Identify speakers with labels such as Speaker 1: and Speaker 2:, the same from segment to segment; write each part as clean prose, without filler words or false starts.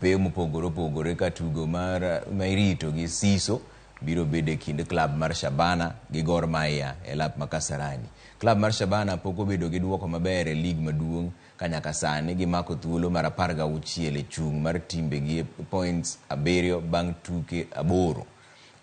Speaker 1: pe mopogore ka tugo mar Mairito gi Siso biro bede kind klab mar Shabana gi Gor Mahia e lap Makasarani. Klab mar Shabana pok obedo gi duoko maber e lig maduong' ka nyaka sani gimako thuolo mar 16 e chung' mar timbe gi points 7 bang' tuke 8.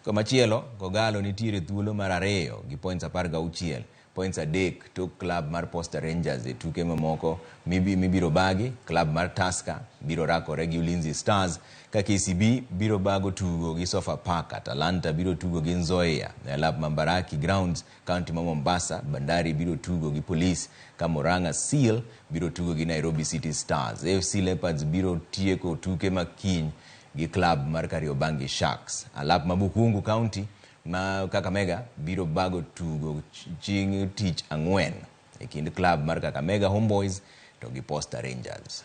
Speaker 1: Komachielo, Kogalo nitiere thuolo mar 2 gi points 16, points 3 tok klab mar Posta Rangers e tuke mamoko mibiro bagi. Klab mar Tusker biro rakore gi Ulinzi Stars, ka KCB biro bago tugo gi Sofapaka. Atalanta biro tugo gi Nzoia e lab Mambaraki Grounds, kaunti ma Mombasa. Bandari biro tugo gi Police, ka Murang'a Seal biro tugo gi Nairobi City Stars. AFC Leopards biro tieko tuke makiny gi klab mar Kariobangi Sharks. Alap Mabukungu County ma Kakamega biro bago tugo ching tich ang'wen e kind klab mar Kakamega Homeboys to gi Posta Rangers.